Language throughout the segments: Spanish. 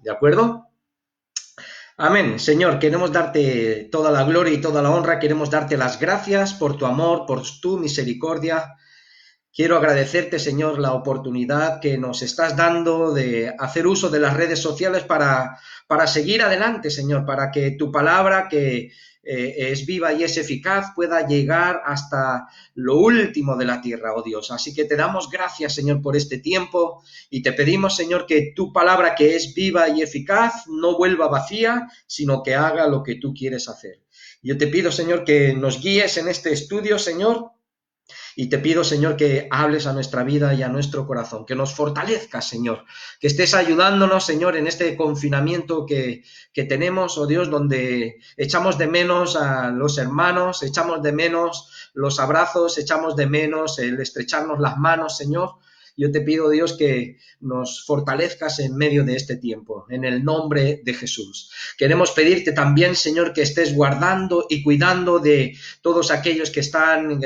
¿de acuerdo? Amén. Señor, queremos darte toda la gloria y toda la honra, queremos darte las gracias por tu amor, por tu misericordia. Quiero agradecerte, Señor, la oportunidad que nos estás dando de hacer uso de las redes sociales para seguir adelante, Señor, para que tu palabra, que es viva y es eficaz, pueda llegar hasta lo último de la tierra, oh Dios. Así que te damos gracias, Señor, por este tiempo y te pedimos, Señor, que tu palabra, que es viva y eficaz, no vuelva vacía, sino que haga lo que tú quieres hacer. Yo te pido, Señor, que nos guíes en este estudio, Señor, y te pido, Señor, que hables a nuestra vida y a nuestro corazón, que nos fortalezcas, Señor, que estés ayudándonos, Señor, en este confinamiento que tenemos, oh Dios, donde echamos de menos a los hermanos, echamos de menos los abrazos, echamos de menos el estrecharnos las manos, Señor. Yo te pido, Dios, que nos fortalezcas en medio de este tiempo, en el nombre de Jesús. Queremos pedirte también, Señor, que estés guardando y cuidando de todos aquellos que están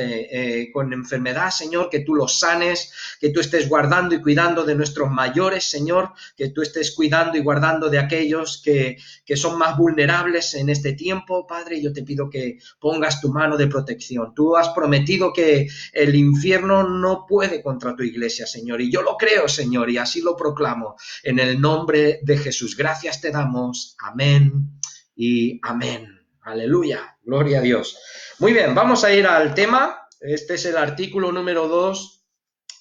con enfermedad, Señor, que tú los sanes, que tú estés guardando y cuidando de nuestros mayores, Señor, que tú estés cuidando y guardando de aquellos que son más vulnerables en este tiempo, Padre. Yo te pido que pongas tu mano de protección. Tú has prometido que el infierno no puede contra tu iglesia, Señor, y yo lo creo, Señor, y así lo proclamo en el nombre de Jesús. Gracias te damos. Amén y amén. Aleluya. Gloria a Dios. Muy bien, vamos a ir al tema. Este es el artículo número 2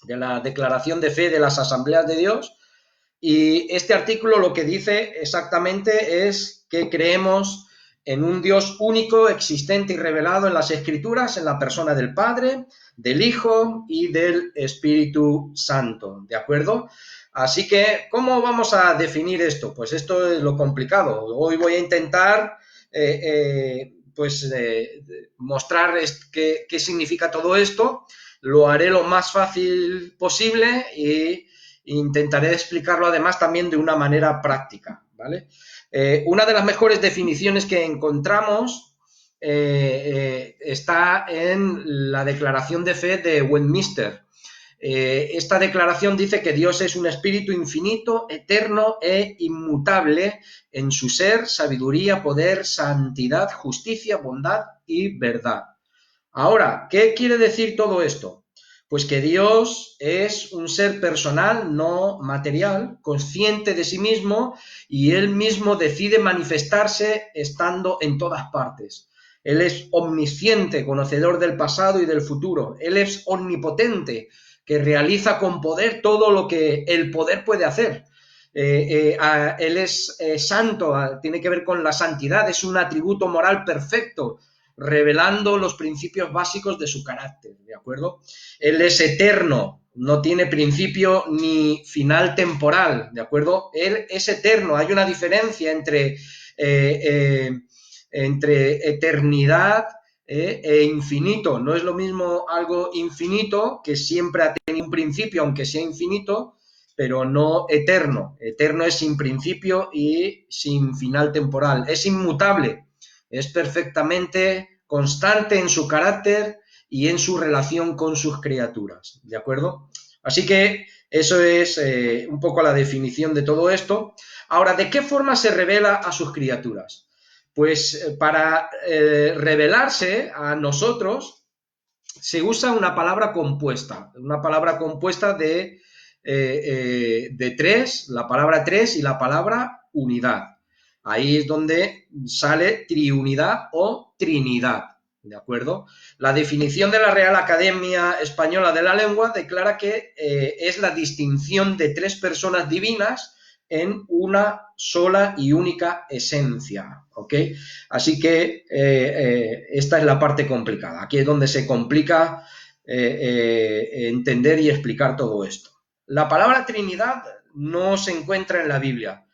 de la Declaración de Fe de las Asambleas de Dios. Y este artículo lo que dice exactamente es que creemos en un Dios único, existente y revelado en las Escrituras, en la persona del Padre, del Hijo y del Espíritu Santo, ¿de acuerdo? Así que, ¿cómo vamos a definir esto? Pues esto es lo complicado. Hoy voy a intentar mostrar qué significa todo esto. Lo haré lo más fácil posible y intentaré explicarlo además también de una manera práctica, ¿vale? Una de las mejores definiciones que encontramos está en la Declaración de Fe de Westminster. Esta declaración dice que Dios es un espíritu infinito, eterno e inmutable en su ser, sabiduría, poder, santidad, justicia, bondad y verdad. Ahora, ¿qué quiere decir todo esto? Pues que Dios es un ser personal, no material, consciente de sí mismo, y Él mismo decide manifestarse estando en todas partes. Él es omnisciente, conocedor del pasado y del futuro. Él es omnipotente, que realiza con poder todo lo que el poder puede hacer. Él es santo, tiene que ver con la santidad, es un atributo moral perfecto, revelando los principios básicos de su carácter, ¿de acuerdo? Él es eterno, no tiene principio ni final temporal, ¿de acuerdo? Él es eterno, hay una diferencia entre eternidad e infinito. No es lo mismo algo infinito, que siempre ha tenido un principio, aunque sea infinito, pero no eterno. Eterno es sin principio y sin final temporal. Es inmutable, es perfectamente constante en su carácter y en su relación con sus criaturas, ¿de acuerdo? Así que eso es un poco la definición de todo esto. Ahora, ¿de qué forma se revela a sus criaturas? Pues para revelarse a nosotros se usa una palabra compuesta de tres, la palabra tres y la palabra unidad. Ahí es donde sale triunidad o trinidad, ¿de acuerdo? La definición de la Real Academia Española de la Lengua declara que es la distinción de tres personas divinas en una sola y única esencia, ¿ok? Así que esta es la parte complicada. Aquí es donde se complica entender y explicar todo esto. La palabra Trinidad no se encuentra en la Biblia,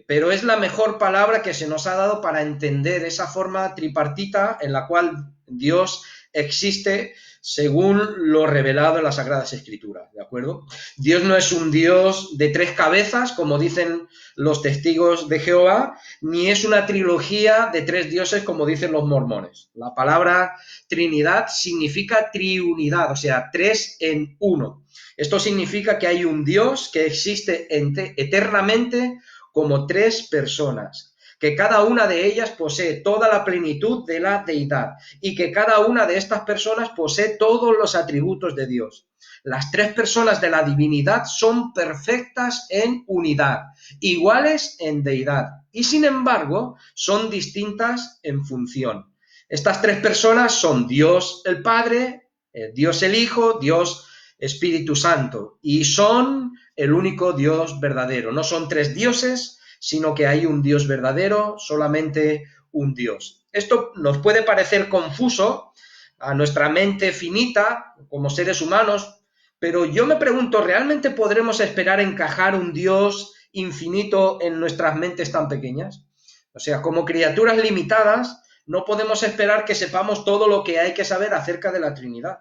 pero es la mejor palabra que se nos ha dado para entender esa forma tripartita en la cual Dios existe según lo revelado en las Sagradas Escrituras, ¿de acuerdo? Dios no es un Dios de tres cabezas, como dicen los testigos de Jehová, ni es una trilogía de tres dioses, como dicen los mormones. La palabra Trinidad significa triunidad, o sea, tres en uno. Esto significa que hay un Dios que existe eternamente como tres personas, que cada una de ellas posee toda la plenitud de la deidad y que cada una de estas personas posee todos los atributos de Dios. Las tres personas de la divinidad son perfectas en unidad, iguales en deidad y sin embargo son distintas en función. Estas tres personas son Dios el Padre, Dios el Hijo, Dios Espíritu Santo y son el único Dios verdadero. No son tres dioses, sino que hay un Dios verdadero, solamente un Dios. Esto nos puede parecer confuso a nuestra mente finita como seres humanos, pero yo me pregunto, ¿realmente podremos esperar encajar un Dios infinito en nuestras mentes tan pequeñas? O sea, como criaturas limitadas, no podemos esperar que sepamos todo lo que hay que saber acerca de la Trinidad.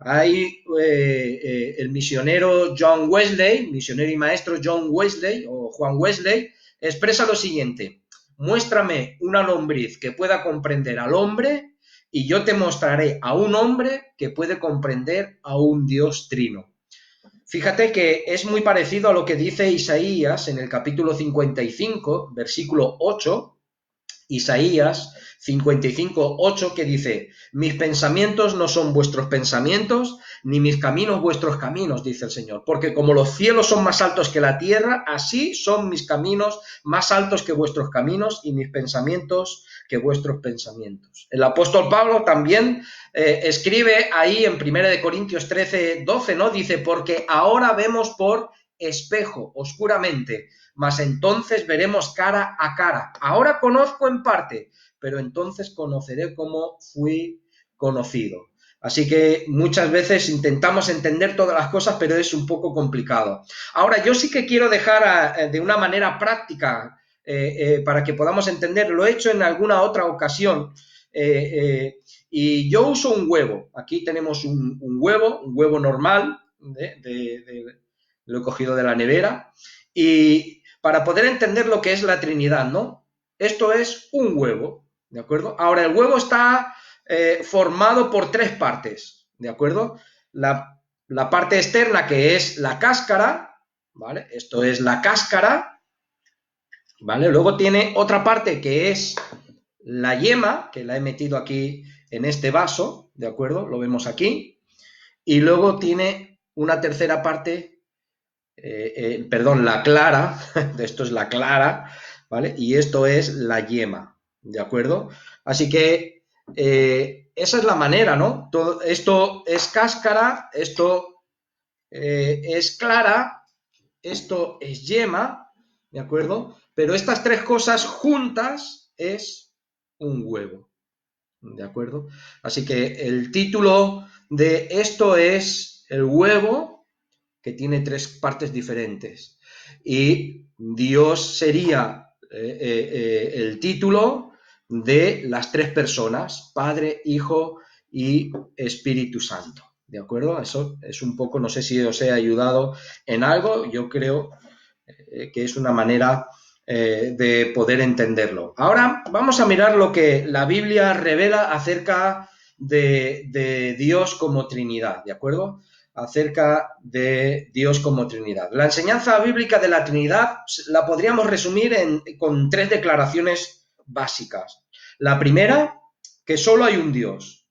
Hay el misionero John Wesley, misionero y maestro John Wesley o Juan Wesley, expresa lo siguiente: muéstrame una lombriz que pueda comprender al hombre y yo te mostraré a un hombre que puede comprender a un Dios trino. Fíjate que es muy parecido a lo que dice Isaías en el capítulo 55, versículo 8, Isaías 55:8, que dice: mis pensamientos no son vuestros pensamientos, ni mis caminos vuestros caminos, dice el Señor, porque como los cielos son más altos que la tierra, así son mis caminos más altos que vuestros caminos y mis pensamientos que vuestros pensamientos. El apóstol Pablo también escribe ahí en 1 Corintios 13:12, ¿no? Dice: porque ahora vemos por espejo, oscuramente, mas entonces veremos cara a cara. Ahora conozco en parte, pero entonces conoceré como fui conocido. Así que muchas veces intentamos entender todas las cosas, pero es un poco complicado. Ahora, yo sí que quiero dejar de una manera práctica para que podamos entender. Lo he hecho en alguna otra ocasión. Y yo uso un huevo. Aquí tenemos un huevo normal. Lo he cogido de la nevera. Y para poder entender lo que es la Trinidad, ¿no? Esto es un huevo, ¿de acuerdo? Ahora, el huevo está formado por tres partes, ¿de acuerdo? La parte externa, que es la cáscara, ¿vale? Esto es la cáscara, ¿vale? Luego tiene otra parte que es la yema, que la he metido aquí en este vaso, ¿de acuerdo? Lo vemos aquí. Y luego tiene una tercera parte, la clara, esto es la clara, ¿vale? Y esto es la yema, ¿de acuerdo? Así que esa es la manera, ¿no? Todo, esto es cáscara, esto es clara, esto es yema, ¿de acuerdo? Pero estas tres cosas juntas es un huevo, ¿de acuerdo? Así que el título de esto es el huevo, que tiene tres partes diferentes. Y Dios sería el título de las tres personas: Padre, Hijo y Espíritu Santo. ¿De acuerdo? Eso es un poco, no sé si os he ayudado en algo, yo creo que es una manera de poder entenderlo. Ahora vamos a mirar lo que la Biblia revela acerca de Dios como Trinidad, ¿de acuerdo? Acerca de Dios como Trinidad. La enseñanza bíblica de la Trinidad la podríamos resumir con tres declaraciones básicas. La primera, que solo hay un Dios.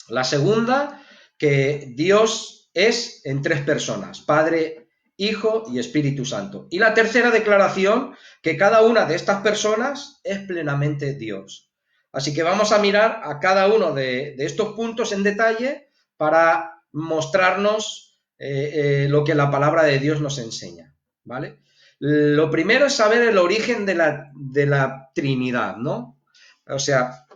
La segunda, que Dios es en tres personas: Padre, Hijo y Espíritu Santo. Y la tercera declaración, que cada una de estas personas es plenamente Dios. Así que vamos a mirar a cada uno de estos puntos en detalle para mostrarnos lo que la palabra de Dios nos enseña, ¿vale? Lo primero es saber el origen de la Trinidad, ¿no? O sea,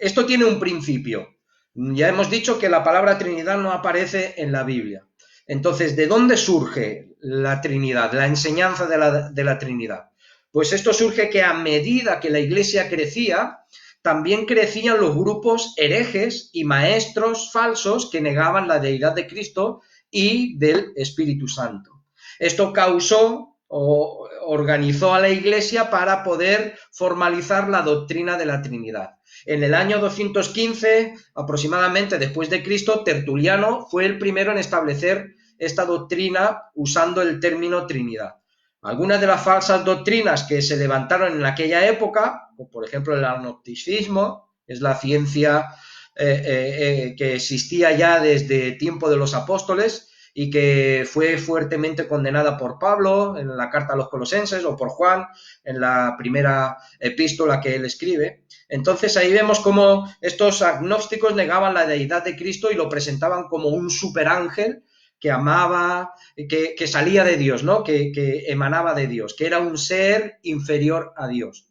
esto tiene un principio. Ya hemos dicho que la palabra Trinidad no aparece en la Biblia. Entonces, ¿de dónde surge la Trinidad, la enseñanza de la Trinidad? Pues esto surge que a medida que la Iglesia crecía, también crecían los grupos herejes y maestros falsos que negaban la deidad de Cristo y del Espíritu Santo. Esto causó o organizó a la Iglesia para poder formalizar la doctrina de la Trinidad. En el año 215, aproximadamente después de Cristo, Tertuliano fue el primero en establecer esta doctrina usando el término Trinidad. Algunas de las falsas doctrinas que se levantaron en aquella época, por ejemplo el agnosticismo, es la ciencia que existía ya desde tiempo de los apóstoles y que fue fuertemente condenada por Pablo en la carta a los Colosenses o por Juan en la primera epístola que él escribe. Entonces ahí vemos cómo estos agnósticos negaban la deidad de Cristo y lo presentaban como un superángel que amaba, que salía de Dios, ¿no? Que emanaba de Dios, que era un ser inferior a Dios.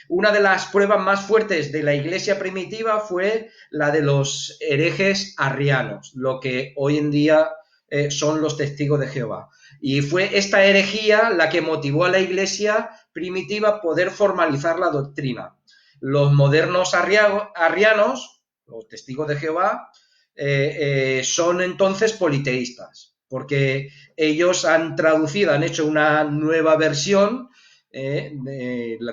Una de las pruebas más fuertes de la iglesia primitiva fue la de los herejes arrianos, lo que hoy en día son los testigos de Jehová. Y fue esta herejía la que motivó a la iglesia primitiva a poder formalizar la doctrina. Los modernos arrianos, los testigos de Jehová, son entonces politeístas, porque ellos han traducido, han hecho una nueva versión,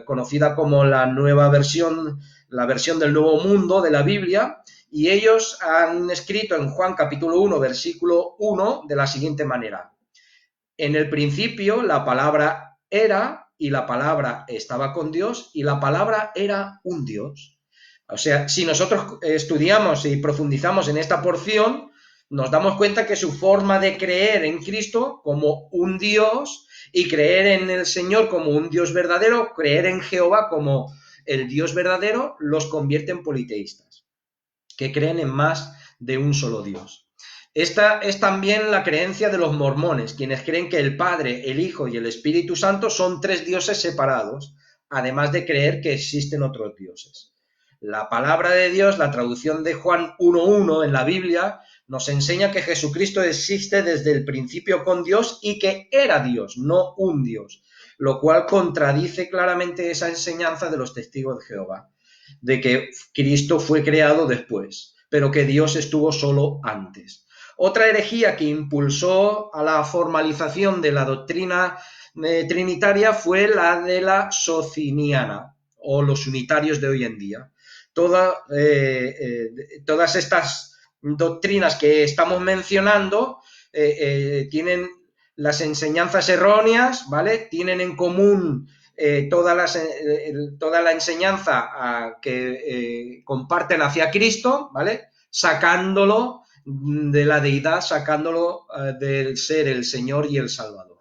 conocida como la nueva versión, la versión del Nuevo Mundo de la Biblia, y ellos han escrito en Juan capítulo 1, versículo 1, de la siguiente manera: en el principio la palabra era, y la palabra estaba con Dios, y la palabra era un Dios. O sea, si nosotros estudiamos y profundizamos en esta porción, nos damos cuenta que su forma de creer en Cristo como un Dios y creer en el Señor como un Dios verdadero, creer en Jehová como el Dios verdadero, los convierte en politeístas, que creen en más de un solo Dios. Esta es también la creencia de los mormones, quienes creen que el Padre, el Hijo y el Espíritu Santo son tres dioses separados, además de creer que existen otros dioses. La palabra de Dios, la traducción de Juan 1.1 en la Biblia, nos enseña que Jesucristo existe desde el principio con Dios y que era Dios, no un Dios, lo cual contradice claramente esa enseñanza de los testigos de Jehová, de que Cristo fue creado después, pero que Dios estuvo solo antes. Otra herejía que impulsó a la formalización de la doctrina trinitaria fue la de la sociniana, o los unitarios de hoy en día. Todas estas doctrinas que estamos mencionando tienen las enseñanzas erróneas, ¿vale? Tienen en común toda la enseñanza que comparten hacia Cristo, ¿vale? Sacándolo de la deidad, sacándolo del ser el Señor y el Salvador.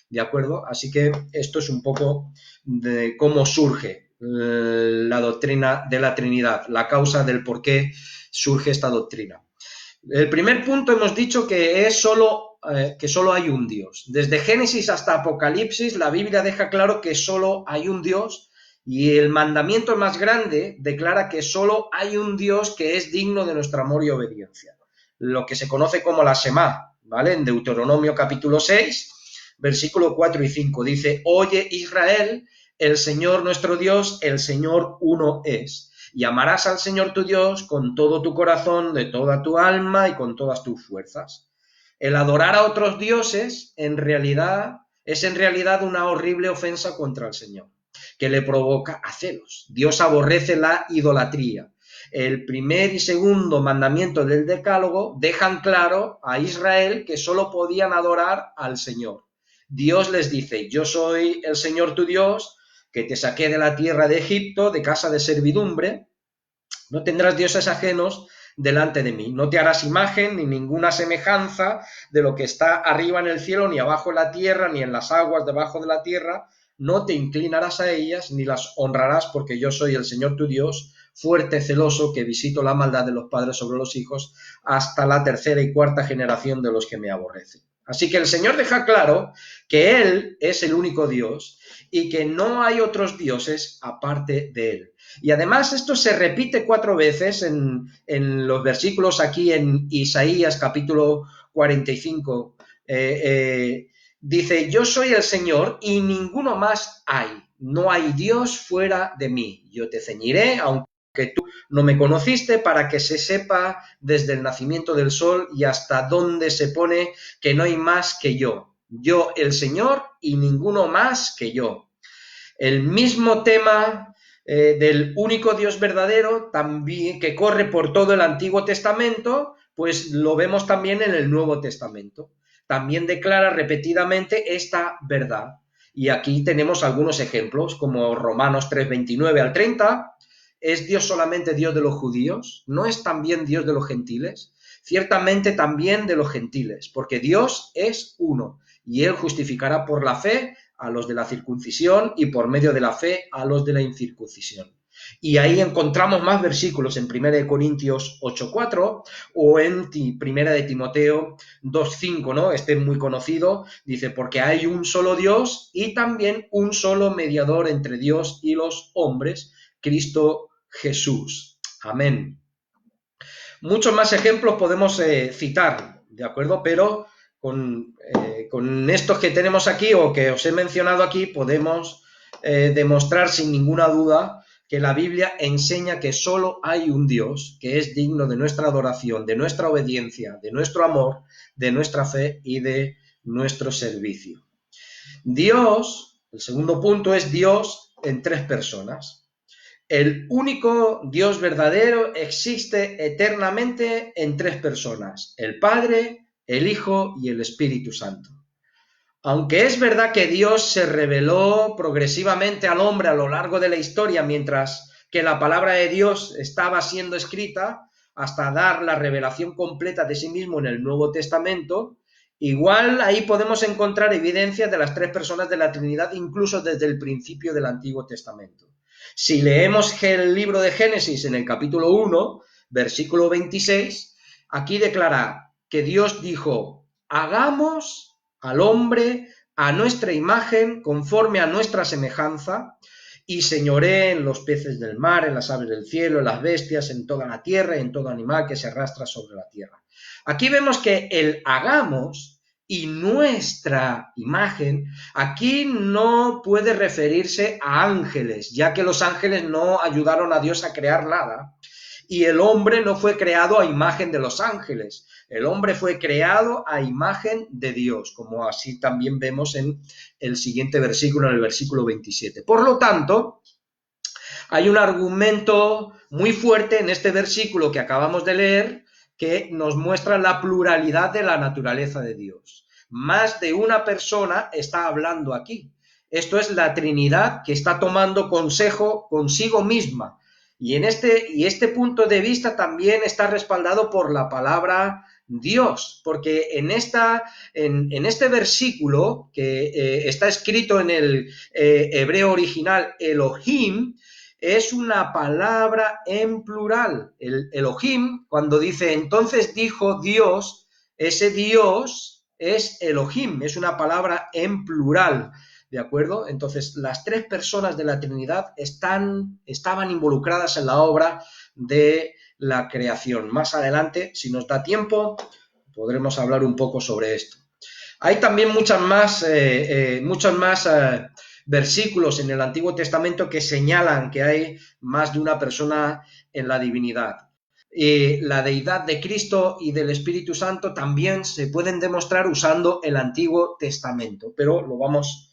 ¿De acuerdo? Así que esto es un poco de cómo surge la doctrina de la Trinidad, la causa del por qué surge esta doctrina. El primer punto hemos dicho que es que solo hay un Dios. Desde Génesis hasta Apocalipsis, la Biblia deja claro que solo hay un Dios, y el mandamiento más grande declara que solo hay un Dios que es digno de nuestro amor y obediencia. Lo que se conoce como la Shema, ¿vale? En Deuteronomio capítulo 6, versículo 4 y 5, dice: oye Israel, el Señor nuestro Dios, el Señor uno es. Y amarás al Señor tu Dios con todo tu corazón, de toda tu alma y con todas tus fuerzas. El adorar a otros dioses es en realidad una horrible ofensa contra el Señor, que le provoca a celos. Dios aborrece la idolatría. El primer y segundo mandamiento del Decálogo dejan claro a Israel que solo podían adorar al Señor. Dios les dice: yo soy el Señor tu Dios, que te saqué de la tierra de Egipto, de casa de servidumbre. No tendrás dioses ajenos delante de mí. No te harás imagen ni ninguna semejanza de lo que está arriba en el cielo, ni abajo en la tierra, ni en las aguas debajo de la tierra. No te inclinarás a ellas, ni las honrarás, porque yo soy el Señor tu Dios, fuerte, celoso, que visito la maldad de los padres sobre los hijos, hasta la tercera y cuarta generación de los que me aborrecen. Así que el Señor deja claro que Él es el único Dios y que no hay otros dioses aparte de Él. Y además esto se repite 4 veces en los versículos aquí en Isaías capítulo 45. Dice: yo soy el Señor y ninguno más hay. No hay Dios fuera de mí. Yo te ceñiré, aunque tú no me conociste, para que se sepa desde el nacimiento del sol y hasta donde se pone que no hay más que yo. Yo, el Señor, y ninguno más que yo. El mismo tema del único Dios verdadero, también que corre por todo el Antiguo Testamento, pues lo vemos también en el Nuevo Testamento. También declara repetidamente esta verdad. Y aquí tenemos algunos ejemplos, como Romanos 3:29 al 30. ¿Es Dios solamente Dios de los judíos? ¿No es también Dios de los gentiles? Ciertamente también de los gentiles, porque Dios es uno, y Él justificará por la fe a los de la circuncisión y por medio de la fe a los de la incircuncisión. Y ahí encontramos más versículos en 1 Corintios 8:4 o en 1 de Timoteo 2:5, ¿no? Este es muy conocido, dice, porque hay un solo Dios y también un solo mediador entre Dios y los hombres, Cristo Jesús. Amén. Muchos más ejemplos podemos citar, ¿de acuerdo? Pero con estos que tenemos aquí o que os he mencionado aquí podemos demostrar sin ninguna duda que la Biblia enseña que solo hay un Dios que es digno de nuestra adoración, de nuestra obediencia, de nuestro amor, de nuestra fe y de nuestro servicio. Dios, el segundo punto, es Dios en tres personas. El único Dios verdadero existe eternamente en tres personas: el Padre, el Hijo y el Espíritu Santo. Aunque es verdad que Dios se reveló progresivamente al hombre a lo largo de la historia, mientras que la palabra de Dios estaba siendo escrita, hasta dar la revelación completa de sí mismo en el Nuevo Testamento, igual ahí podemos encontrar evidencias de las tres personas de la Trinidad, incluso desde el principio del Antiguo Testamento. Si leemos el libro de Génesis en el capítulo 1, versículo 26, aquí declara que Dios dijo: hagamos al hombre a nuestra imagen, conforme a nuestra semejanza, y señoree en los peces del mar, en las aves del cielo, en las bestias, en toda la tierra y en todo animal que se arrastra sobre la tierra. Aquí vemos que el hagamos y nuestra imagen aquí no puede referirse a ángeles, ya que los ángeles no ayudaron a Dios a crear nada, y el hombre no fue creado a imagen de los ángeles. El hombre fue creado a imagen de Dios, como así también vemos en el siguiente versículo, en el versículo 27. Por lo tanto, hay un argumento muy fuerte en este versículo que acabamos de leer que nos muestra la pluralidad de la naturaleza de Dios. Más de una persona está hablando aquí. Esto es la Trinidad que está tomando consejo consigo misma. Y este punto de vista también está respaldado por la palabra Dios, porque en este versículo que está escrito en el hebreo original Elohim, es una palabra en plural. El Elohim, cuando dice entonces dijo Dios, ese Dios es Elohim, es una palabra en plural. ¿De acuerdo? Entonces, las tres personas de la Trinidad estaban involucradas en la obra de la creación. Más adelante, si nos da tiempo, podremos hablar un poco sobre esto. Hay también muchos más versículos en el Antiguo Testamento que señalan que hay más de una persona en la divinidad. La deidad de Cristo y del Espíritu Santo también se pueden demostrar usando el Antiguo Testamento, pero lo vamos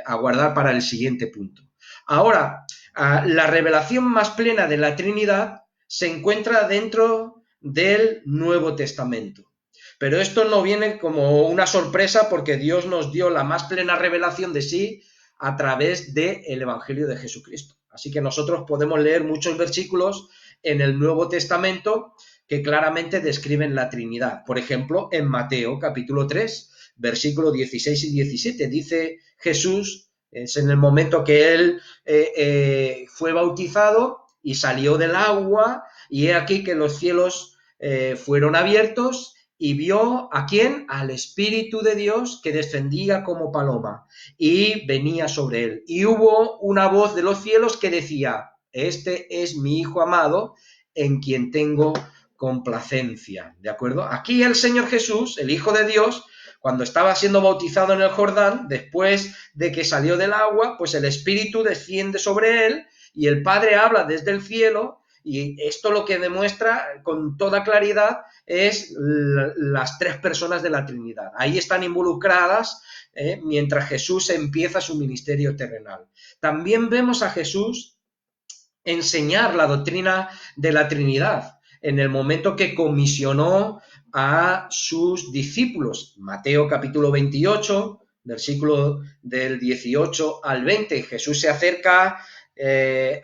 a guardar para el siguiente punto. Ahora, la revelación más plena de la Trinidad se encuentra dentro del Nuevo Testamento. Pero esto no viene como una sorpresa porque Dios nos dio la más plena revelación de sí a través del Evangelio de Jesucristo. Así que nosotros podemos leer muchos versículos en el Nuevo Testamento que claramente describen la Trinidad. Por ejemplo, en Mateo capítulo 3, versículos 16 y 17, dice Jesús, es en el momento que él fue bautizado y salió del agua, y he aquí que los cielos fueron abiertos, y vio ¿a quién? Al Espíritu de Dios que descendía como paloma y venía sobre él. Y hubo una voz de los cielos que decía: este es mi Hijo amado, en quien tengo complacencia. ¿De acuerdo? Aquí el Señor Jesús, el Hijo de Dios, cuando estaba siendo bautizado en el Jordán, después de que salió del agua, pues el Espíritu desciende sobre él y el Padre habla desde el cielo. Y esto lo que demuestra con toda claridad es las tres personas de la Trinidad. Ahí están involucradas mientras Jesús empieza su ministerio terrenal. También vemos a Jesús enseñar la doctrina de la Trinidad en el momento que comisionó a sus discípulos. Mateo capítulo 28, versículo del 18 al 20. Jesús se acerca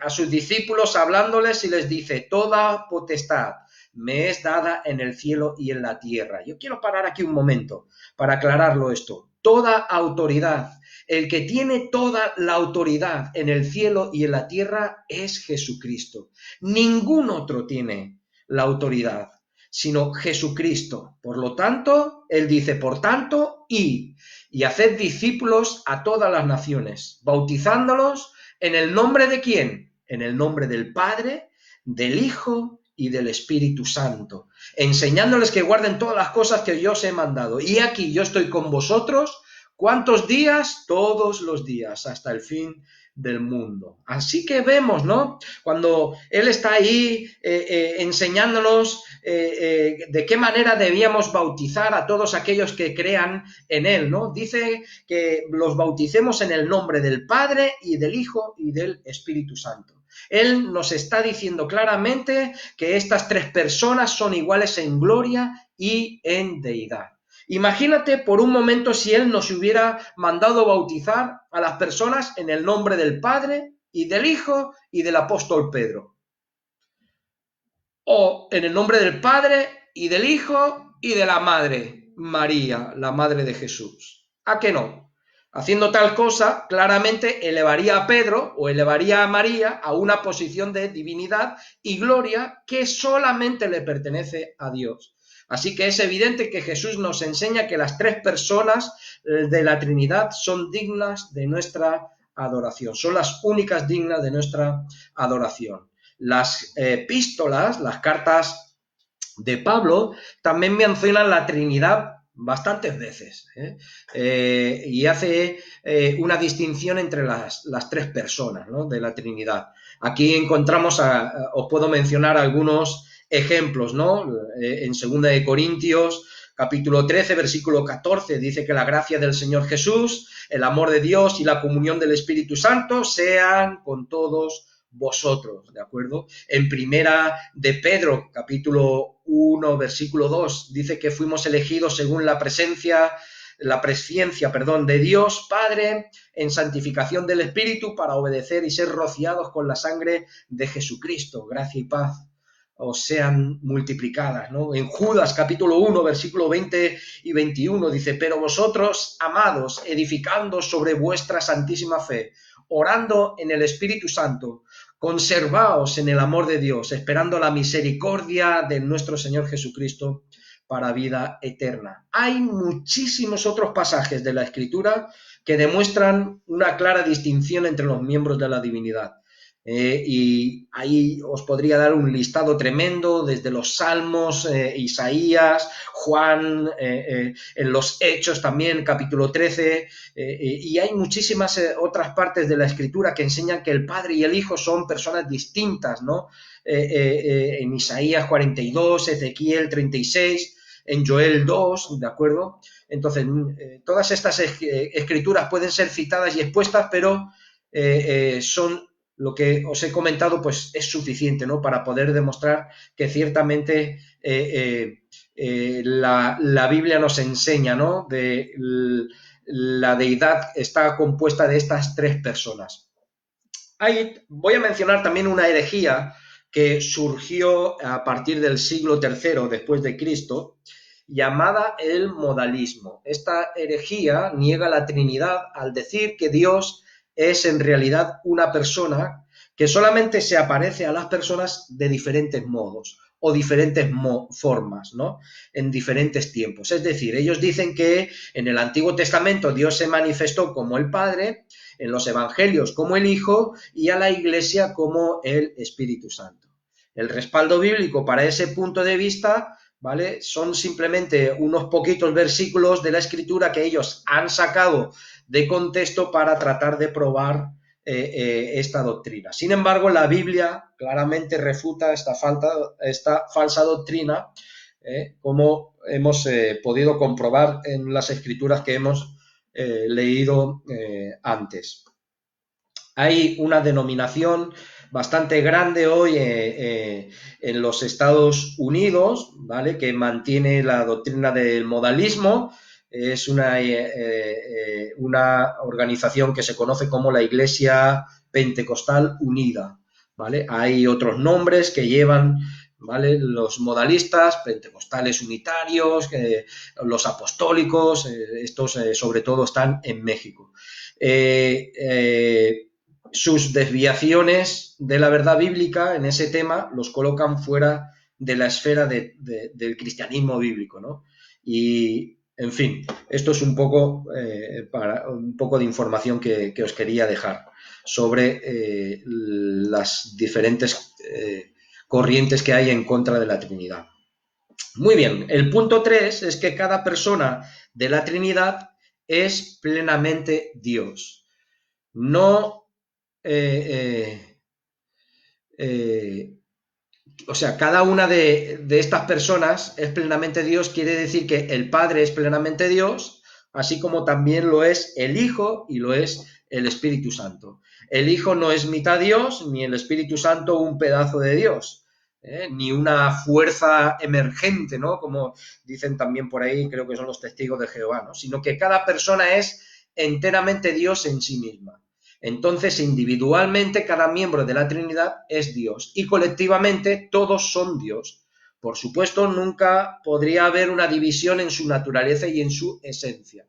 a sus discípulos hablándoles y les dice: toda potestad me es dada en el cielo y en la tierra. Yo quiero parar aquí un momento para aclararlo esto. Toda autoridad, el que tiene toda la autoridad en el cielo y en la tierra es Jesucristo. Ningún otro tiene la autoridad, sino Jesucristo. Por lo tanto, él dice: por tanto, id y haced discípulos a todas las naciones, bautizándolos en el nombre de ¿quién? En el nombre del Padre, del Hijo y del Espíritu Santo, enseñándoles que guarden todas las cosas que yo os he mandado. Y aquí yo estoy con vosotros, ¿cuántos días? Todos los días, hasta el fin del mundo. Así que vemos, ¿no? Cuando Él está ahí enseñándonos de qué manera debíamos bautizar a todos aquellos que crean en Él, ¿no? Dice que los bauticemos en el nombre del Padre y del Hijo y del Espíritu Santo. Él nos está diciendo claramente que estas tres personas son iguales en gloria y en deidad. Imagínate por un momento si Él nos hubiera mandado bautizar a las personas en el nombre del Padre y del Hijo y del apóstol Pedro. O en el nombre del Padre y del Hijo y de la Madre María, la Madre de Jesús. ¿A qué no? Haciendo tal cosa, claramente elevaría a Pedro o elevaría a María a una posición de divinidad y gloria que solamente le pertenece a Dios. Así que es evidente que Jesús nos enseña que las tres personas de la Trinidad son dignas de nuestra adoración, son las únicas dignas de nuestra adoración. Las epístolas, las cartas de Pablo, también mencionan la Trinidad bastantes veces, y hace una distinción entre las tres personas, ¿no?, de la Trinidad. Aquí encontramos, os puedo mencionar algunos ejemplos, ¿no? En 2 de Corintios, capítulo 13, versículo 14, dice que la gracia del Señor Jesús, el amor de Dios y la comunión del Espíritu Santo sean con todos vosotros, ¿de acuerdo? En primera de Pedro, capítulo 1, versículo 2, dice que fuimos elegidos según la presciencia, de Dios Padre en santificación del Espíritu para obedecer y ser rociados con la sangre de Jesucristo. Gracia y paz os sean multiplicadas, ¿no? En Judas, capítulo 1, versículo 20 y 21, dice: pero vosotros, amados, edificando sobre vuestra santísima fe, orando en el Espíritu Santo, conservaos en el amor de Dios, esperando la misericordia de nuestro Señor Jesucristo para vida eterna. Hay muchísimos otros pasajes de la Escritura que demuestran una clara distinción entre los miembros de la divinidad. Y ahí os podría dar un listado tremendo desde los Salmos, Isaías, Juan, en los Hechos también, capítulo 13, y hay muchísimas otras partes de la Escritura que enseñan que el Padre y el Hijo son personas distintas, ¿no? En Isaías 42, Ezequiel 36, en Joel 2, ¿de acuerdo? Entonces, todas estas escrituras pueden ser citadas y expuestas, pero son lo que os he comentado, pues es suficiente, ¿no?, para poder demostrar que ciertamente la Biblia nos enseña, ¿no?, de la deidad está compuesta de estas tres personas. Voy a mencionar también una herejía que surgió a partir del siglo III después de Cristo, llamada el modalismo. Esta herejía niega la Trinidad al decir que Dios es en realidad una persona que solamente se aparece a las personas de diferentes modos o diferentes formas, ¿no?, en diferentes tiempos. Es decir, ellos dicen que en el Antiguo Testamento Dios se manifestó como el Padre, en los Evangelios como el Hijo y a la Iglesia como el Espíritu Santo. El respaldo bíblico para ese punto de vista, ¿vale?, son simplemente unos poquitos versículos de la Escritura que ellos han sacado de contexto para tratar de probar esta doctrina. Sin embargo, la Biblia claramente refuta esta falsa doctrina, como hemos podido comprobar en las Escrituras que hemos leído antes. Hay una denominación bastante grande hoy en los Estados Unidos, ¿vale?, que mantiene la doctrina del modalismo, es una organización que se conoce como la Iglesia Pentecostal Unida, ¿vale? Hay otros nombres que llevan, ¿vale? Los modalistas, pentecostales unitarios, los apostólicos, estos sobre todo están en México. Sus desviaciones de la verdad bíblica en ese tema los colocan fuera de la esfera del cristianismo bíblico, ¿no? Y, en fin, esto es un poco, un poco de información que os quería dejar sobre las diferentes corrientes que hay en contra de la Trinidad. Muy bien, el punto 3 es que cada persona de la Trinidad es plenamente Dios. No, o sea, cada una de estas personas es plenamente Dios, quiere decir que el Padre es plenamente Dios, así como también lo es el Hijo y lo es el Espíritu Santo. El Hijo no es mitad Dios, ni el Espíritu Santo un pedazo de Dios, ni una fuerza emergente, ¿no? Como dicen también por ahí, creo que son los testigos de Jehová, ¿no? Sino que cada persona es enteramente Dios en sí misma. Entonces, individualmente, cada miembro de la Trinidad es Dios y colectivamente todos son Dios. Por supuesto, nunca podría haber una división en su naturaleza y en su esencia.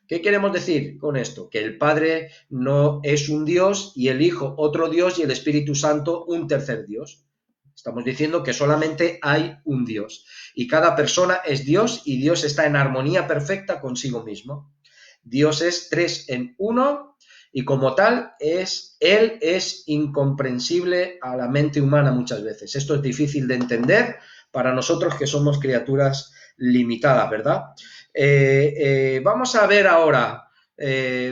¿Qué queremos decir con esto? Que el Padre no es un Dios y el Hijo otro Dios y el Espíritu Santo un tercer Dios. Estamos diciendo que solamente hay un Dios y cada persona es Dios y Dios está en armonía perfecta consigo mismo. Dios es 3 en 1 y como tal Él es incomprensible a la mente humana muchas veces. Esto es difícil de entender para nosotros que somos criaturas limitadas, ¿verdad? Vamos a ver ahora,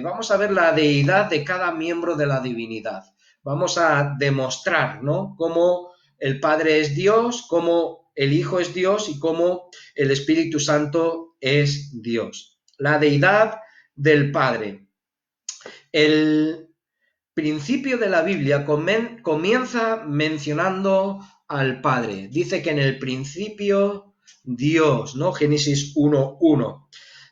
vamos a ver la deidad de cada miembro de la divinidad. Vamos a demostrar, ¿no?, cómo el Padre es Dios, cómo el Hijo es Dios y cómo el Espíritu Santo es Dios. La deidad del Padre. El principio de la Biblia comienza mencionando al Padre. Dice que en el principio Dios, ¿no? Génesis 1:1.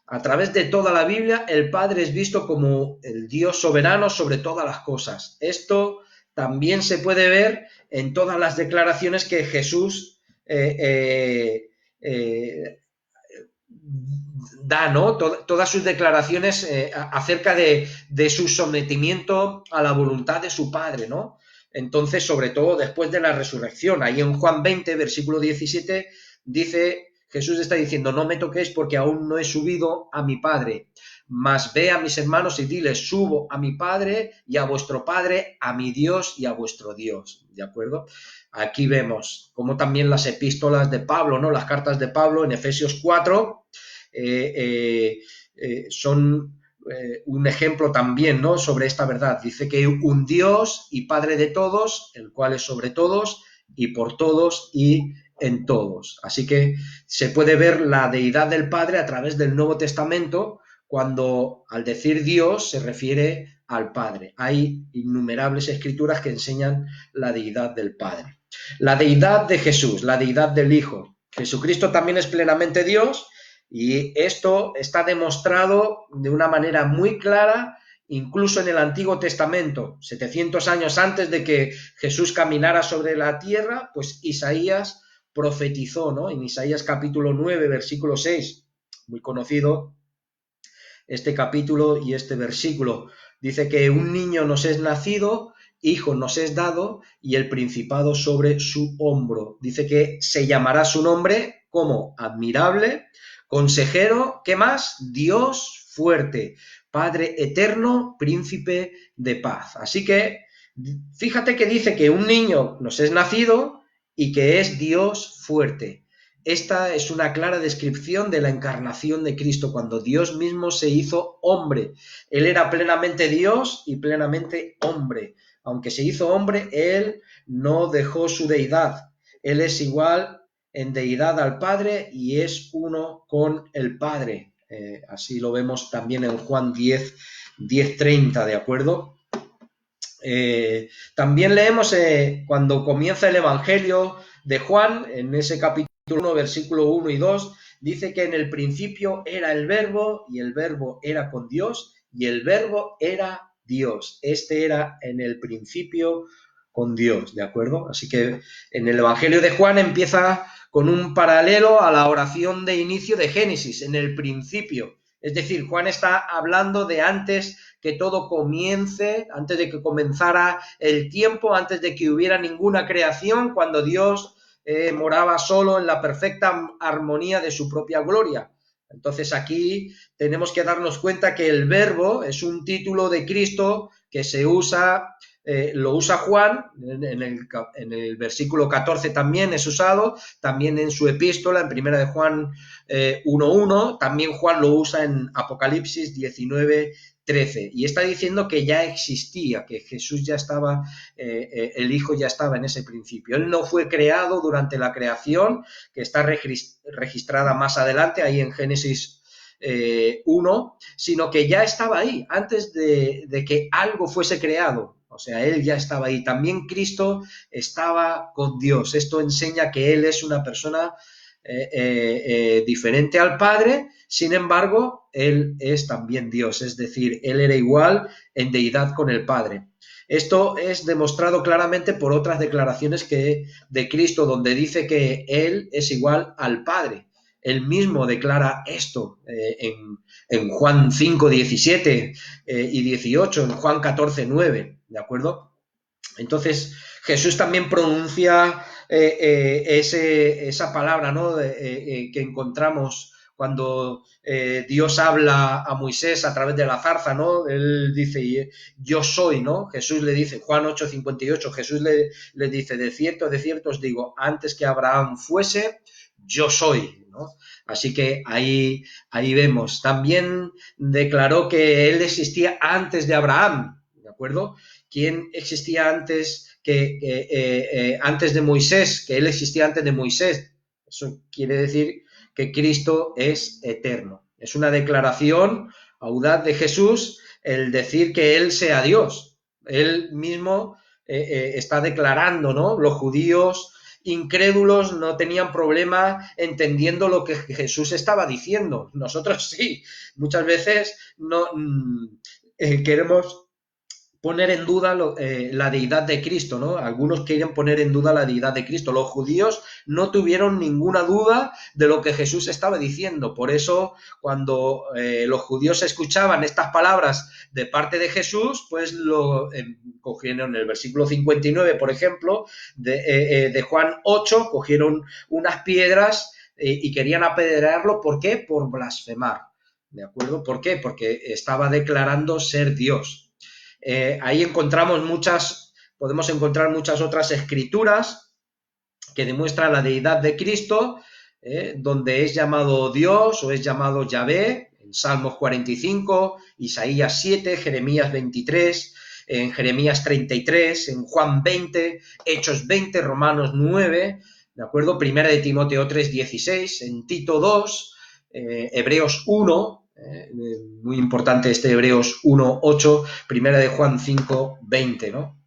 A través de toda la Biblia, el Padre es visto como el Dios soberano sobre todas las cosas. Esto también se puede ver en todas las declaraciones que Jesús da, ¿no? Todas sus declaraciones acerca de su sometimiento a la voluntad de su Padre, ¿no? Entonces, sobre todo después de la resurrección, ahí en Juan 20, versículo 17, dice, Jesús está diciendo, no me toquéis porque aún no he subido a mi Padre, mas ve a mis hermanos y diles, subo a mi Padre y a vuestro Padre, a mi Dios y a vuestro Dios, ¿de acuerdo? Aquí vemos como también las epístolas de Pablo, ¿no? Las cartas de Pablo en Efesios 4 son un ejemplo también, ¿no?, sobre esta verdad. Dice que un Dios y Padre de todos, el cual es sobre todos y por todos y en todos. Así que se puede ver la deidad del Padre a través del Nuevo Testamento cuando al decir Dios se refiere al Padre. Hay innumerables escrituras que enseñan la deidad del Padre. La deidad de Jesús, la deidad del Hijo. Jesucristo también es plenamente Dios y esto está demostrado de una manera muy clara incluso en el Antiguo Testamento. 700 años antes de que Jesús caminara sobre la tierra, pues Isaías profetizó, ¿no? En Isaías capítulo 9, versículo 6, muy conocido este capítulo y este versículo. Dice que un niño nos es nacido, hijo nos es dado y el principado sobre su hombro. Dice que se llamará su nombre como admirable, consejero, ¿qué más? Dios fuerte, Padre eterno, príncipe de paz. Así que fíjate que dice que un niño nos es nacido y que es Dios fuerte. Esta es una clara descripción de la encarnación de Cristo, cuando Dios mismo se hizo hombre. Él era plenamente Dios y plenamente hombre. Aunque se hizo hombre, Él no dejó su deidad. Él es igual en deidad al Padre y es uno con el Padre. Así lo vemos también en Juan 10:30, ¿de acuerdo? También leemos cuando comienza el Evangelio de Juan, en ese capítulo 1, versículo 1 y 2, dice que en el principio era el verbo y el verbo era con Dios y el verbo era Dios. Este era en el principio con Dios, ¿de acuerdo? Así que en el Evangelio de Juan empieza con un paralelo a la oración de inicio de Génesis, en el principio. Es decir, Juan está hablando de antes que todo comience, antes de que comenzara el tiempo, antes de que hubiera ninguna creación, cuando Dios moraba solo en la perfecta armonía de su propia gloria. Entonces aquí tenemos que darnos cuenta que el verbo es un título de Cristo que se usa, lo usa Juan, en el versículo 14 también es usado, también en su epístola, en primera de Juan 1.1, también Juan lo usa en Apocalipsis 19.13, y está diciendo que ya existía, que Jesús ya estaba, el Hijo ya estaba en ese principio. Él no fue creado durante la creación, que está registrada más adelante, ahí en Génesis 1, sino que ya estaba ahí, antes de que algo fuese creado. O sea, Él ya estaba ahí. También Cristo estaba con Dios. Esto enseña que Él es una persona diferente al Padre, sin embargo, Él es también Dios, es decir, Él era igual en deidad con el Padre. Esto es demostrado claramente por otras declaraciones de Cristo, donde dice que Él es igual al Padre. Él mismo declara esto en Juan 5, 17 y 18, en Juan 14, 9, ¿de acuerdo? Entonces, Jesús también pronuncia esa palabra, ¿no? Que encontramos cuando Dios habla a Moisés a través de la zarza, ¿no? Él dice, yo soy, ¿no? Jesús le dice, Juan 8:58, Jesús le dice, de cierto os digo, antes que Abraham fuese, yo soy, ¿no? Así que ahí vemos. También declaró que él existía antes de Abraham, ¿de acuerdo? ¿Quién existía antes de Moisés? Que él existía antes de Moisés. Eso quiere decir que Cristo es eterno. Es una declaración audaz de Jesús el decir que Él sea Dios. Él mismo está declarando, ¿no? Los judíos incrédulos no tenían problema entendiendo lo que Jesús estaba diciendo. Nosotros sí. Muchas veces no queremos poner en duda la deidad de Cristo, ¿no? Algunos quieren poner en duda la deidad de Cristo. Los judíos no tuvieron ninguna duda de lo que Jesús estaba diciendo. Por eso, cuando los judíos escuchaban estas palabras de parte de Jesús, pues lo cogieron en el versículo 59, por ejemplo, de Juan 8, cogieron unas piedras y querían apedrearlo. ¿Por qué? Por blasfemar. ¿De acuerdo? ¿Por qué? Porque estaba declarando ser Dios. Ahí podemos encontrar muchas otras escrituras que demuestran la deidad de Cristo, donde es llamado Dios o es llamado Yahvé, en Salmos 45, Isaías 7, Jeremías 23, en Jeremías 33, en Juan 20, Hechos 20, Romanos 9, ¿de acuerdo? Primera de Timoteo 3, 16, en Tito 2, Hebreos 1, muy importante este Hebreos 1:8, primera de Juan 5:20, ¿no?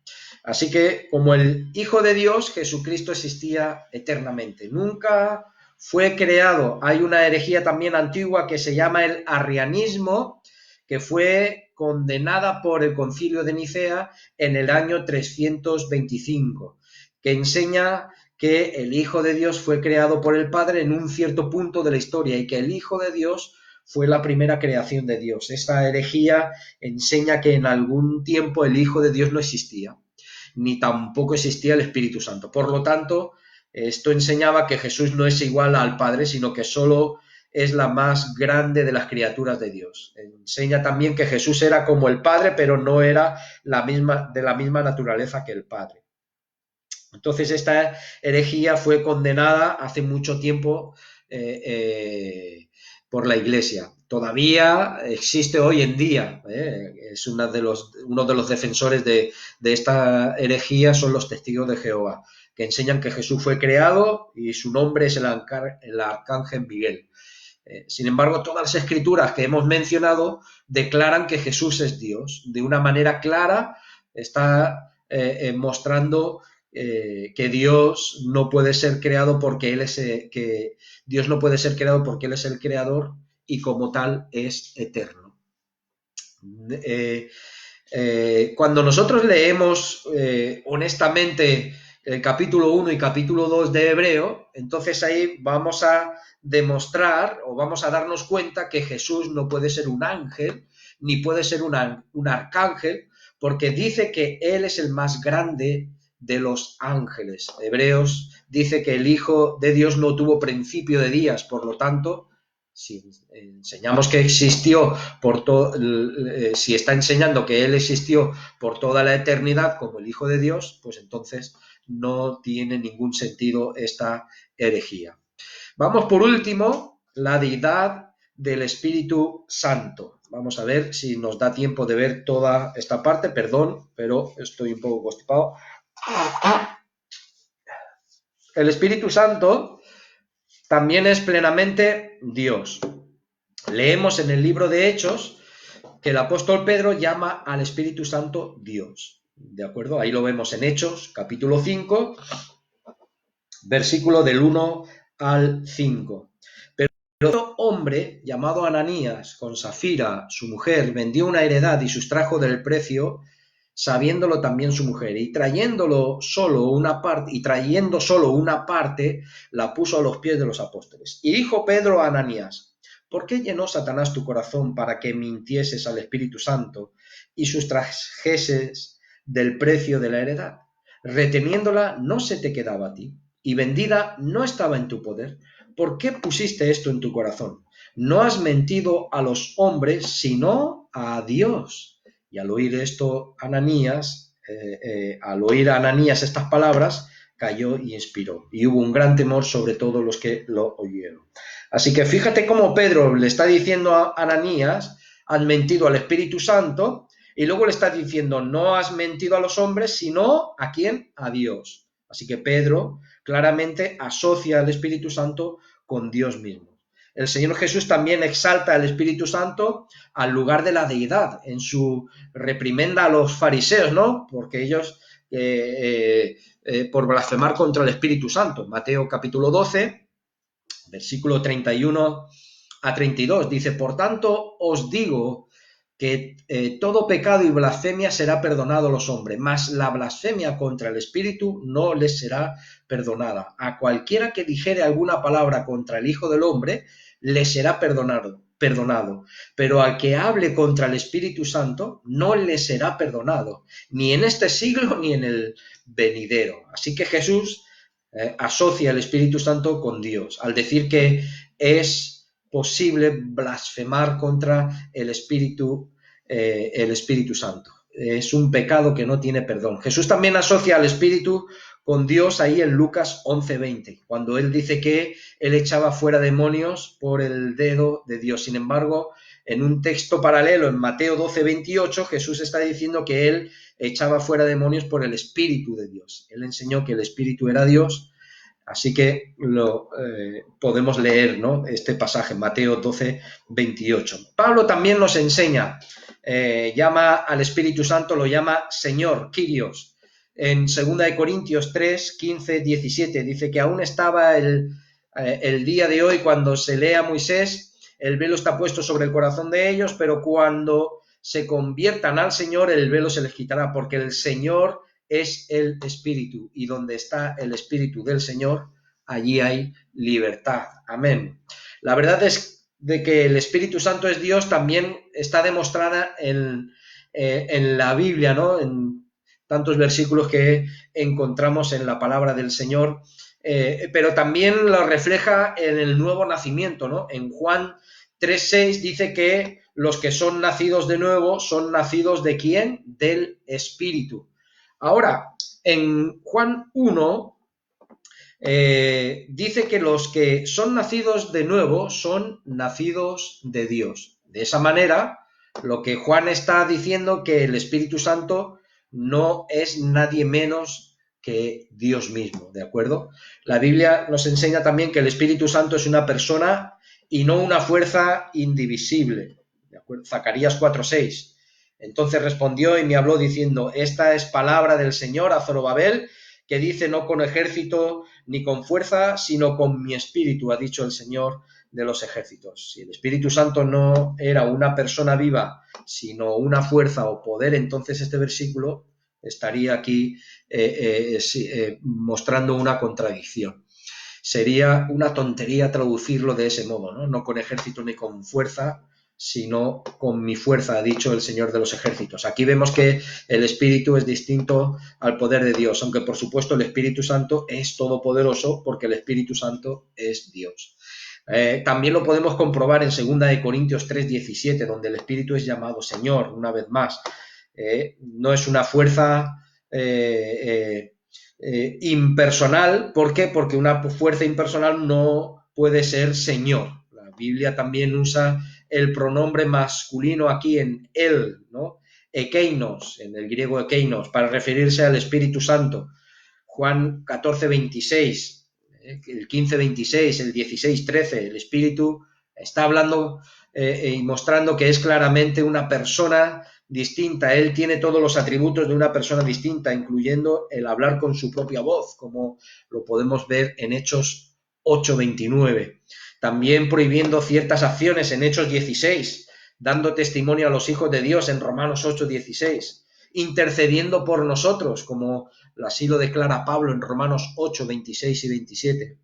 Así que como el Hijo de Dios, Jesucristo existía eternamente, nunca fue creado. Hay una herejía también antigua que se llama el arrianismo, que fue condenada por el Concilio de Nicea en el año 325, que enseña que el Hijo de Dios fue creado por el Padre en un cierto punto de la historia y que el Hijo de Dios fue la primera creación de Dios. Esta herejía enseña que en algún tiempo el Hijo de Dios no existía, ni tampoco existía el Espíritu Santo. Por lo tanto, esto enseñaba que Jesús no es igual al Padre, sino que solo es la más grande de las criaturas de Dios. Enseña también que Jesús era como el Padre, pero no era de la misma naturaleza que el Padre. Entonces, esta herejía fue condenada hace mucho tiempo por la Iglesia. Todavía existe hoy en día. Es uno de los defensores de esta herejía son los testigos de Jehová, que enseñan que Jesús fue creado y su nombre es el arcángel Miguel. Sin embargo, todas las escrituras que hemos mencionado declaran que Jesús es Dios. De una manera clara está mostrando que Dios no puede ser creado porque Él es que Dios no puede ser creado porque Él es el creador y como tal es eterno. Cuando nosotros leemos honestamente el capítulo 1 y capítulo 2 de Hebreo, entonces ahí vamos a demostrar o vamos a darnos cuenta que Jesús no puede ser un ángel, ni puede ser un arcángel, porque dice que Él es el más grande de los ángeles. Hebreos dice que el Hijo de Dios no tuvo principio de días, por lo tanto, si enseñamos que existió por todo, si está enseñando que Él existió por toda la eternidad como el Hijo de Dios, pues entonces no tiene ningún sentido esta herejía. Vamos por último, la deidad del Espíritu Santo. Vamos a ver si nos da tiempo de ver toda esta parte, perdón, pero estoy un poco constipado. El Espíritu Santo también es plenamente Dios. Leemos en el libro de Hechos que el apóstol Pedro llama al Espíritu Santo Dios. ¿De acuerdo? Ahí lo vemos en Hechos, capítulo 5, versículo del 1 al 5. Pero otro hombre llamado Ananías, con Safira, su mujer, vendió una heredad y sustrajo del precio, sabiéndolo también su mujer, y trayendo solo una parte, la puso a los pies de los apóstoles. Y dijo Pedro a Ananías: ¿por qué llenó Satanás tu corazón para que mintieses al Espíritu Santo y sustrajeses del precio de la heredad? Reteniéndola no se te quedaba a ti, y vendida no estaba en tu poder. ¿Por qué pusiste esto en tu corazón? No has mentido a los hombres, sino a Dios. Y al oír esto, al oír a Ananías estas palabras, cayó y expiró. Y hubo un gran temor sobre todos los que lo oyeron. Así que fíjate cómo Pedro le está diciendo a Ananías: has mentido al Espíritu Santo, y luego le está diciendo: no has mentido a los hombres, sino ¿a quién? A Dios. Así que Pedro claramente asocia al Espíritu Santo con Dios mismo. El Señor Jesús también exalta al Espíritu Santo al lugar de la deidad en su reprimenda a los fariseos, ¿no? Porque ellos, por blasfemar contra el Espíritu Santo. Mateo capítulo 12, versículo 31 a 32, dice: por tanto os digo que todo pecado y blasfemia será perdonado a los hombres, mas la blasfemia contra el Espíritu no les será perdonada. A cualquiera que dijere alguna palabra contra el Hijo del Hombre, le será perdonado, pero al que hable contra el Espíritu Santo, no le será perdonado, ni en este siglo ni en el venidero. Así que Jesús asocia el Espíritu Santo con Dios, al decir que es posible blasfemar contra el Espíritu Santo. Es un pecado que no tiene perdón. Jesús también asocia al Espíritu con Dios ahí en Lucas 11:20, cuando él dice que él echaba fuera demonios por el dedo de Dios. Sin embargo, en un texto paralelo, en Mateo 12:28, Jesús está diciendo que él echaba fuera demonios por el Espíritu de Dios. Él enseñó que el Espíritu era Dios. Así que lo podemos leer, ¿no? Este pasaje, Mateo 12:28. Pablo también nos enseña, llama al Espíritu Santo, lo llama Señor, Kyrios. En 2 Corintios 3, 15, 17, dice que aún estaba el día de hoy cuando se lee a Moisés, el velo está puesto sobre el corazón de ellos, pero cuando se conviertan al Señor, el velo se les quitará, porque el Señor es el Espíritu, y donde está el Espíritu del Señor, allí hay libertad. Amén. La verdad es de que el Espíritu Santo es Dios, también está demostrada en la Biblia, ¿no? En tantos versículos que encontramos en la palabra del Señor, pero también lo refleja en el nuevo nacimiento, ¿no? En Juan 3:6 dice que los que son nacidos de nuevo son nacidos ¿de quién? Del Espíritu. Ahora, en Juan 1 dice que los que son nacidos de nuevo son nacidos de Dios. De esa manera, lo que Juan está diciendo, que el Espíritu Santo no es nadie menos que Dios mismo, ¿de acuerdo? La Biblia nos enseña también que el Espíritu Santo es una persona y no una fuerza indivisible, ¿de acuerdo? Zacarías 4:6. Entonces respondió y me habló diciendo: esta es palabra del Señor a Zorobabel, que dice no con ejército ni con fuerza, sino con mi espíritu, ha dicho el Señor de los ejércitos. Si el Espíritu Santo no era una persona viva, sino una fuerza o poder, entonces este versículo estaría aquí mostrando una contradicción. Sería una tontería traducirlo de ese modo, ¿no? No con ejército ni con fuerza, sino con mi fuerza, ha dicho el Señor de los ejércitos. Aquí vemos que el Espíritu es distinto al poder de Dios, aunque por supuesto el Espíritu Santo es todopoderoso porque el Espíritu Santo es Dios. También lo podemos comprobar en 2 Corintios 3:17, donde el Espíritu es llamado Señor, una vez más. No es una fuerza impersonal. ¿Por qué? Porque una fuerza impersonal no puede ser Señor. La Biblia también usa el pronombre masculino aquí en él, ¿no? Ekeinos, en el griego ekeinos, para referirse al Espíritu Santo. Juan 14:26, el 15:26, el 16:13, el Espíritu está hablando y mostrando que es claramente una persona distinta. Él tiene todos los atributos de una persona distinta, incluyendo el hablar con su propia voz, como lo podemos ver en Hechos 8:29. También prohibiendo ciertas acciones en Hechos 16, dando testimonio a los hijos de Dios en Romanos 8:16, intercediendo por nosotros, como así lo declara Pablo en Romanos 8:26 y 27.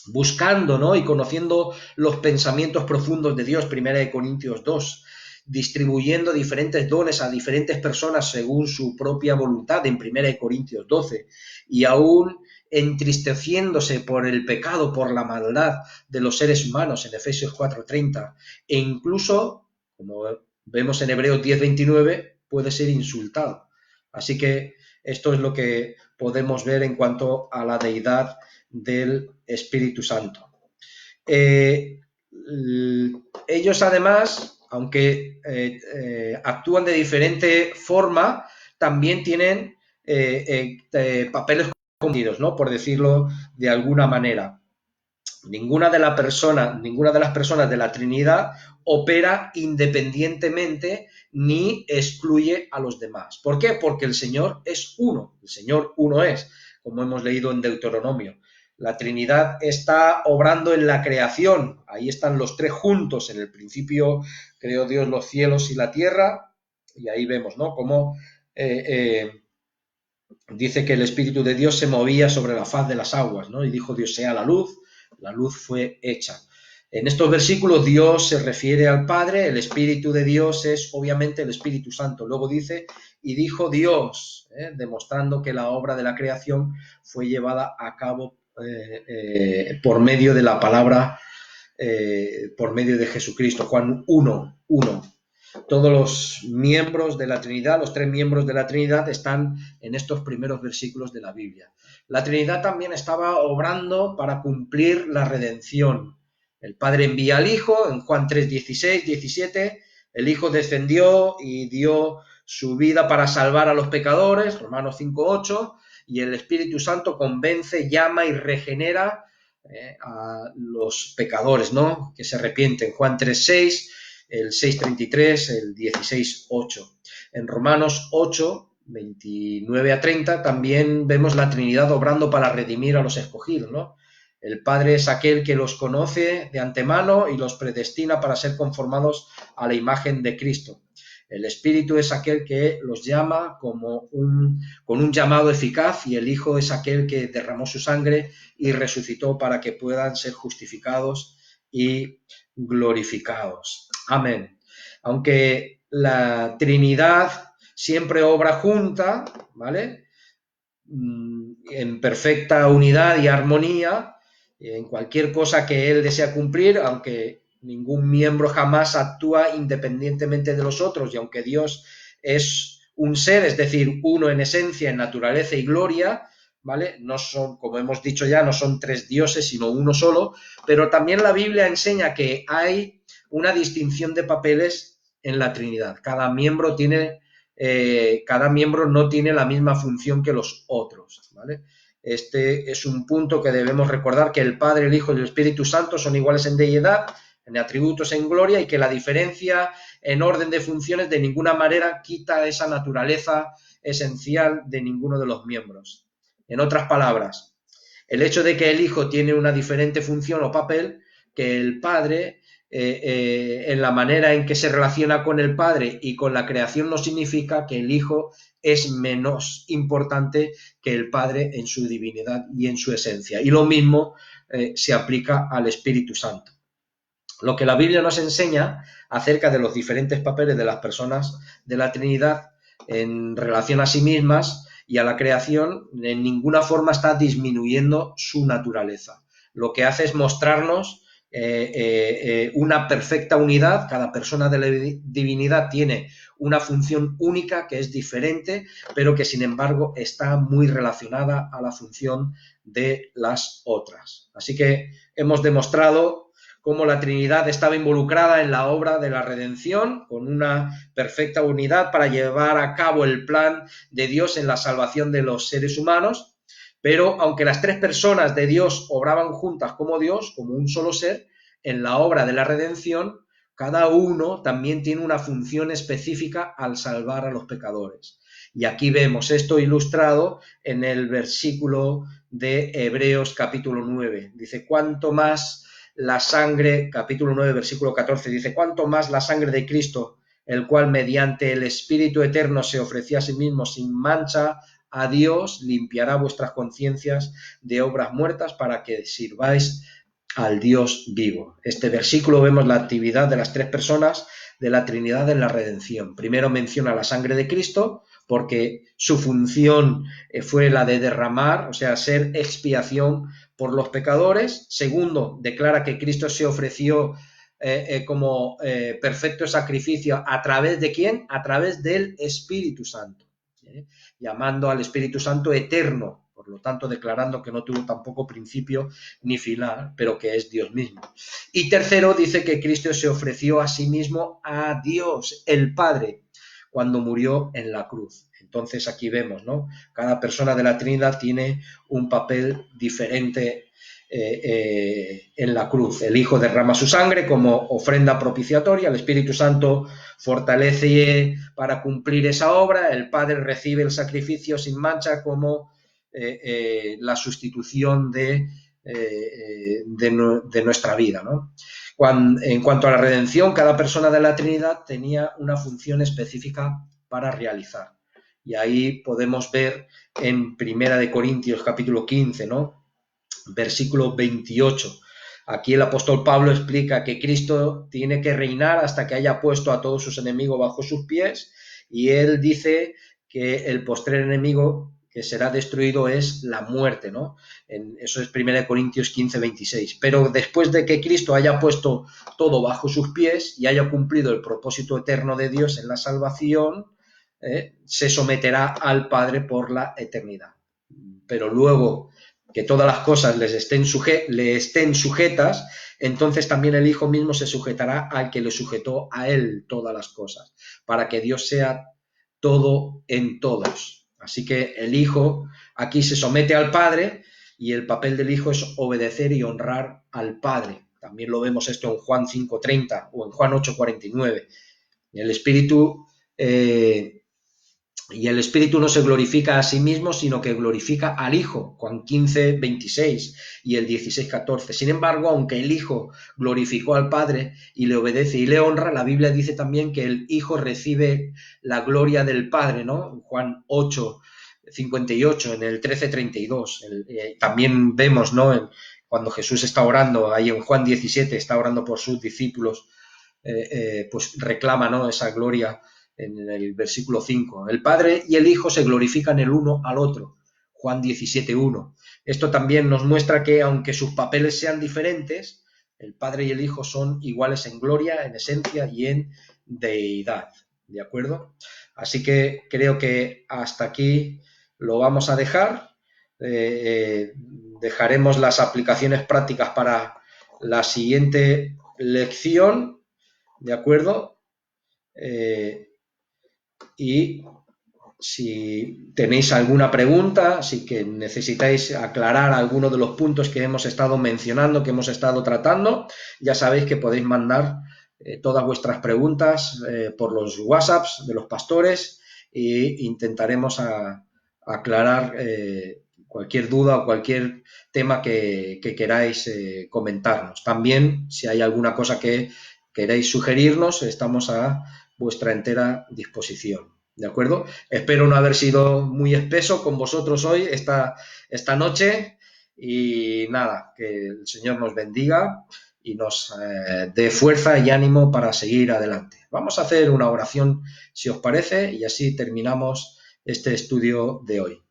Buscando, ¿no? Y conociendo los pensamientos profundos de Dios, 1 Corintios 2, distribuyendo diferentes dones a diferentes personas según su propia voluntad en 1 Corintios 12, y aún entristeciéndose por el pecado, por la maldad de los seres humanos en Efesios 4:30, e incluso, como vemos en Hebreos 10:29, puede ser insultado. Así que esto es lo que podemos ver en cuanto a la deidad del Espíritu Santo. Ellos además, aunque actúan de diferente forma, también tienen papeles conocidos, ¿no? Por decirlo de alguna manera. Ninguna de las personas de la Trinidad opera independientemente ni excluye a los demás. ¿Por qué? Porque el Señor es uno, el Señor uno es, como hemos leído en Deuteronomio. La Trinidad está obrando en la creación, ahí están los tres juntos, en el principio creó Dios los cielos y la tierra, y ahí vemos, ¿no? Cómo dice que el Espíritu de Dios se movía sobre la faz de las aguas, ¿no? Y dijo Dios, sea la luz fue hecha. En estos versículos Dios se refiere al Padre, el Espíritu de Dios es obviamente el Espíritu Santo. Luego dice, y dijo Dios, demostrando que la obra de la creación fue llevada a cabo por medio de la palabra, por medio de Jesucristo. Juan 1:1. Todos los miembros de la Trinidad, los tres miembros de la Trinidad, están en estos primeros versículos de la Biblia. La Trinidad también estaba obrando para cumplir la redención. El Padre envía al Hijo, en Juan 3:16, 17, el Hijo descendió y dio su vida para salvar a los pecadores, Romanos 5:8, y el Espíritu Santo convence, llama y regenera a los pecadores, ¿no? Que se arrepienten, Juan 3:6, el 6:33, el 16:8. En Romanos 8:29-30 también vemos la Trinidad obrando para redimir a los escogidos, ¿no? El Padre es aquel que los conoce de antemano y los predestina para ser conformados a la imagen de Cristo. El Espíritu es aquel que los llama con un llamado eficaz, y el Hijo es aquel que derramó su sangre y resucitó para que puedan ser justificados y glorificados. Amén. Aunque la Trinidad siempre obra junta, ¿vale? En perfecta unidad y armonía, en cualquier cosa que Él desea cumplir, aunque ningún miembro jamás actúa independientemente de los otros, y aunque Dios es un ser, es decir, uno en esencia, en naturaleza y gloria, ¿vale? No son, como hemos dicho ya, no son tres dioses, sino uno solo, pero también la Biblia enseña que hay una distinción de papeles en la Trinidad. Cada miembro no tiene la misma función que los otros, ¿vale? Este es un punto que debemos recordar, que el Padre, el Hijo y el Espíritu Santo son iguales en deidad, en atributos, en gloria, y que la diferencia en orden de funciones de ninguna manera quita esa naturaleza esencial de ninguno de los miembros. En otras palabras, el hecho de que el Hijo tiene una diferente función o papel que el Padre, en la manera en que se relaciona con el Padre y con la creación, no significa que el Hijo es menos importante que el Padre en su divinidad y en su esencia. Y lo mismo se aplica al Espíritu Santo. Lo que la Biblia nos enseña acerca de los diferentes papeles de las personas de la Trinidad en relación a sí mismas y a la creación, en ninguna forma está disminuyendo su naturaleza. Lo que hace es mostrarnos una perfecta unidad. Cada persona de la divinidad tiene una función única que es diferente, pero que sin embargo está muy relacionada a la función de las otras. Así que hemos demostrado cómo la Trinidad estaba involucrada en la obra de la redención, con una perfecta unidad para llevar a cabo el plan de Dios en la salvación de los seres humanos. Pero aunque las tres personas de Dios obraban juntas como Dios, como un solo ser, en la obra de la redención, cada uno también tiene una función específica al salvar a los pecadores. Y aquí vemos esto ilustrado en el versículo de Hebreos capítulo 9. Dice, cuánto más la sangre, capítulo 9, versículo 14, dice, cuánto más la sangre de Cristo, el cual mediante el Espíritu Eterno se ofrecía a sí mismo sin mancha a Dios, limpiará vuestras conciencias de obras muertas para que sirváis al Dios vivo. Este versículo vemos la actividad de las tres personas de la Trinidad en la redención. Primero menciona la sangre de Cristo, porque su función fue la de derramar, o sea, ser expiación por los pecadores. Segundo, declara que Cristo se ofreció como perfecto sacrificio. ¿A través de quién? A través del Espíritu Santo, llamando al Espíritu Santo eterno, por lo tanto declarando que no tuvo tampoco principio ni final, pero que es Dios mismo. Y tercero, dice que Cristo se ofreció a sí mismo a Dios, el Padre, cuando murió en la cruz. Entonces aquí vemos, ¿no? Cada persona de la Trinidad tiene un papel diferente en la cruz. El Hijo derrama su sangre como ofrenda propiciatoria, el Espíritu Santo fortalece para cumplir esa obra, el Padre recibe el sacrificio sin mancha como la sustitución de nuestra vida, ¿no? En cuanto a la redención, cada persona de la Trinidad tenía una función específica para realizar. Y ahí podemos ver en 1 Corintios capítulo 15, ¿no? Versículo 28. Aquí el apóstol Pablo explica que Cristo tiene que reinar hasta que haya puesto a todos sus enemigos bajo sus pies, y él dice que el postrer enemigo que será destruido es la muerte, ¿no? Eso es 1 Corintios 15, 26. Pero después de que Cristo haya puesto todo bajo sus pies y haya cumplido el propósito eterno de Dios en la salvación, se someterá al Padre por la eternidad. Pero luego que todas las cosas le estén sujetas, entonces también el Hijo mismo se sujetará al que le sujetó a él todas las cosas, para que Dios sea todo en todos. Así que el Hijo aquí se somete al Padre, y el papel del Hijo es obedecer y honrar al Padre. También lo vemos esto en Juan 5:30 o en Juan 8:49. El Espíritu no se glorifica a sí mismo, sino que glorifica al Hijo, Juan 15:26 y el 16:14. Sin embargo, aunque el Hijo glorificó al Padre y le obedece y le honra, la Biblia dice también que el Hijo recibe la gloria del Padre, ¿no? En Juan 8:58, en el 13:32. También vemos, ¿no? Cuando Jesús está orando, ahí en Juan 17, está orando por sus discípulos, pues reclama, ¿no? Esa gloria. En el versículo 5, el Padre y el Hijo se glorifican el uno al otro, Juan 17:1. Esto también nos muestra que aunque sus papeles sean diferentes, el Padre y el Hijo son iguales en gloria, en esencia y en deidad, ¿de acuerdo? Así que creo que hasta aquí lo vamos a dejar. Dejaremos las aplicaciones prácticas para la siguiente lección, ¿de acuerdo? Y si tenéis alguna pregunta, si que necesitáis aclarar alguno de los puntos que hemos estado mencionando, que hemos estado tratando, ya sabéis que podéis mandar todas vuestras preguntas por los WhatsApps de los pastores, e intentaremos aclarar cualquier duda o cualquier tema que queráis comentarnos. También, si hay alguna cosa que queréis sugerirnos, estamos a vuestra entera disposición. ¿De acuerdo? Espero no haber sido muy espeso con vosotros hoy, esta noche. Y nada, que el Señor nos bendiga y nos dé fuerza y ánimo para seguir adelante. Vamos a hacer una oración, si os parece, y así terminamos este estudio de hoy.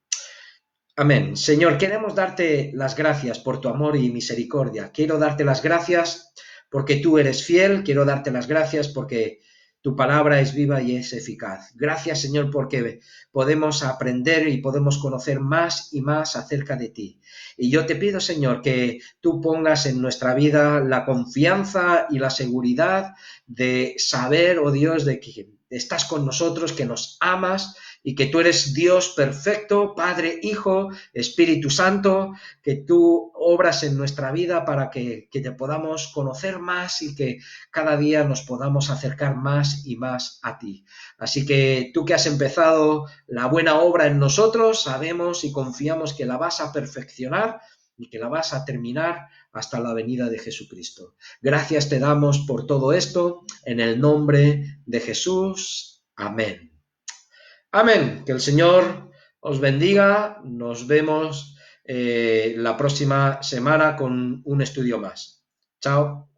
Amén. Señor, queremos darte las gracias por tu amor y misericordia. Quiero darte las gracias porque tú eres fiel. Quiero darte las gracias porque tu palabra es viva y es eficaz. Gracias, Señor, porque podemos aprender y podemos conocer más y más acerca de ti. Y yo te pido, Señor, que tú pongas en nuestra vida la confianza y la seguridad de saber, oh Dios, de que estás con nosotros, que nos amas y que tú eres Dios perfecto, Padre, Hijo, Espíritu Santo, que tú obras en nuestra vida para que te podamos conocer más y que cada día nos podamos acercar más y más a ti. Así que tú que has empezado la buena obra en nosotros, sabemos y confiamos que la vas a perfeccionar y que la vas a terminar hasta la venida de Jesucristo. Gracias te damos por todo esto, en el nombre de Jesús. Amén. Amén. Que el Señor os bendiga. Nos vemos la próxima semana con un estudio más. Chao.